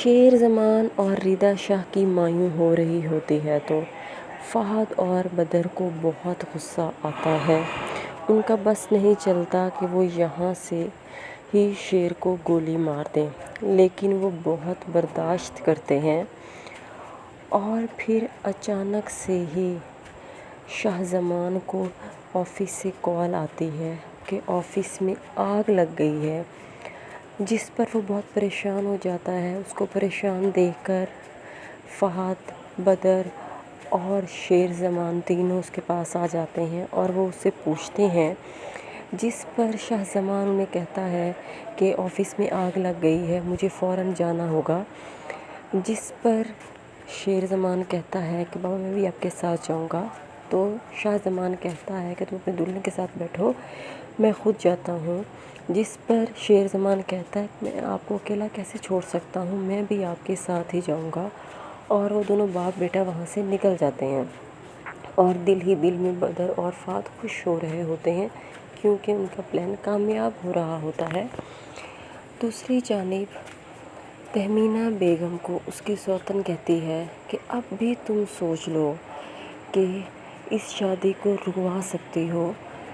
شیر زمان اور ردا شاہ کی مایوں ہو رہی ہوتی ہے تو فہد اور بدر کو بہت غصہ آتا ہے۔ ان کا بس نہیں چلتا کہ وہ یہاں سے ہی شیر کو گولی مار دیں، لیکن وہ بہت برداشت کرتے ہیں۔ اور پھر اچانک سے ہی شاہ زمان کو آفس سے کال آتی ہے کہ آفس میں آگ لگ گئی ہے، جس پر وہ بہت پریشان ہو جاتا ہے۔ اس کو پریشان دیکھ کر فہد، بدر اور شیر زمان تینوں اس کے پاس آ جاتے ہیں اور وہ اس سے پوچھتے ہیں، جس پر شاہ زمان انہیں کہتا ہے کہ آفس میں آگ لگ گئی ہے، مجھے فوراً جانا ہوگا۔ جس پر شیر زمان کہتا ہے کہ بابا میں بھی آپ کے ساتھ جاؤں گا۔ تو شاہ زمان کہتا ہے کہ تم اپنے دلہن کے ساتھ بیٹھو، میں خود جاتا ہوں۔ جس پر شیر زمان کہتا ہے کہ میں آپ کو اکیلا کیسے چھوڑ سکتا ہوں، میں بھی آپ کے ساتھ ہی جاؤں گا۔ اور وہ دونوں باپ بیٹا وہاں سے نکل جاتے ہیں اور دل ہی دل میں بدر اور فہد خوش ہو رہے ہوتے ہیں، کیونکہ ان کا پلان کامیاب ہو رہا ہوتا ہے۔ دوسری جانب تہمینہ بیگم کو اس کی سوتن کہتی ہے کہ اب بھی تم سوچ لو کہ اس شادی کو رکوا سکتی ہو،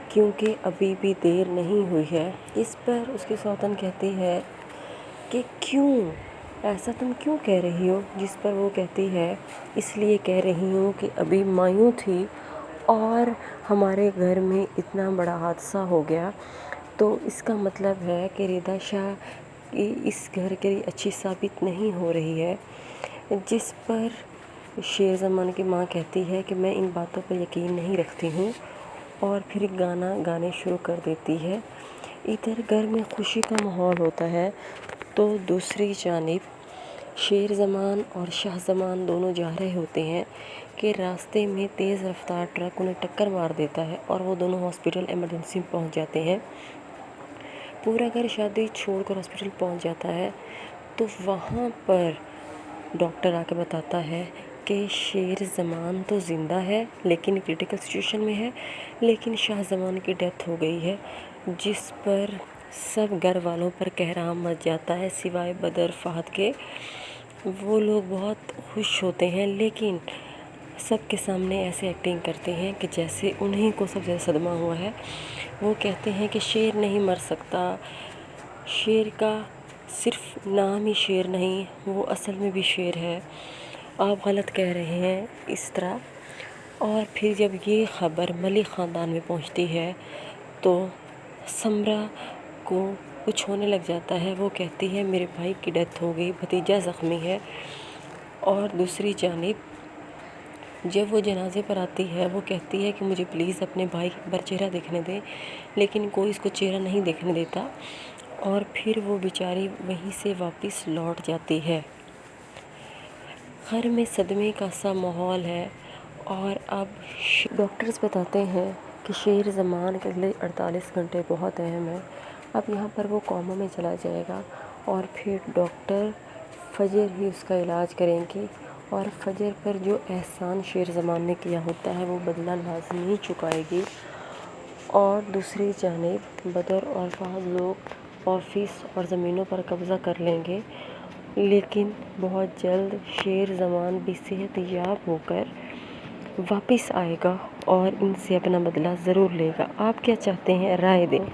کیونکہ ابھی بھی دیر نہیں ہوئی ہے۔ اس پر اس کی سوتن کہتی ہے کہ کیوں، ایسا تم کیوں کہہ رہی ہو؟ جس پر وہ کہتی ہے اس لیے کہہ رہی ہوں کہ ابھی مایوں تھی اور ہمارے گھر میں اتنا بڑا حادثہ ہو گیا، تو اس کا مطلب ہے کہ ردا شاہ اس گھر کے لیے اچھی ثابت نہیں ہو رہی ہے۔ جس پر شیر زمان کی ماں کہتی ہے کہ میں ان باتوں پر یقین نہیں رکھتی ہوں، اور پھر گانا گانے شروع کر دیتی ہے۔ ادھر گھر میں خوشی کا ماحول ہوتا ہے تو دوسری جانب شیر زمان اور شاہ زمان دونوں جا رہے ہوتے ہیں کہ راستے میں تیز رفتار ٹرک انہیں ٹکر مار دیتا ہے اور وہ دونوں ہاسپٹل ایمرجنسی میں پہنچ جاتے ہیں۔ پورا گھر شادی چھوڑ کر ہاسپٹل پہنچ جاتا ہے تو وہاں پر ڈاکٹر آ کے بتاتا ہے کہ شیر زمان تو زندہ ہے لیکن کریٹیکل سچویشن میں ہے، لیکن شاہ زمان کی ڈیتھ ہو گئی ہے۔ جس پر سب گھر والوں پر کہرام مچ جاتا ہے سوائے بدر فہد کے۔ وہ لوگ بہت خوش ہوتے ہیں، لیکن سب کے سامنے ایسے ایکٹنگ کرتے ہیں کہ جیسے انہیں کو سب سے زیادہ صدمہ ہوا ہے۔ وہ کہتے ہیں کہ شیر نہیں مر سکتا، شیر کا صرف نام ہی شیر نہیں، وہ اصل میں بھی شیر ہے، آپ غلط کہہ رہے ہیں، اس طرح۔ اور پھر جب یہ خبر ملک خاندان میں پہنچتی ہے تو سمرا کو کچھ ہونے لگ جاتا ہے۔ وہ کہتی ہے میرے بھائی کی ڈیتھ ہو گئی، بھتیجا زخمی ہے۔ اور دوسری جانب جب وہ جنازے پر آتی ہے وہ کہتی ہے کہ مجھے پلیز اپنے بھائی کا چہرہ دیکھنے دیں، لیکن کوئی اس کو چہرہ نہیں دیکھنے دیتا، اور پھر وہ بیچاری وہیں سے واپس لوٹ جاتی ہے۔ گھر میں صدمے کا سا ماحول ہے، اور اب ڈاکٹرز بتاتے ہیں کہ شیر زمان کے لیے 48 گھنٹے بہت اہم ہیں۔ اب یہاں پر وہ کوما میں چلا جائے گا، اور پھر ڈاکٹر فجر ہی اس کا علاج کریں گے، اور فجر پر جو احسان شیر زمان نے کیا ہوتا ہے وہ بدلہ لازمی چکائے گی۔ اور دوسری جانب بدر اور فہد لوگ آفس اور زمینوں پر قبضہ کر لیں گے، لیکن بہت جلد شیر زمان بھی صحت یاب ہو کر واپس آئے گا اور ان سے اپنا بدلہ ضرور لے گا۔ آپ کیا چاہتے ہیں؟ رائے دیں۔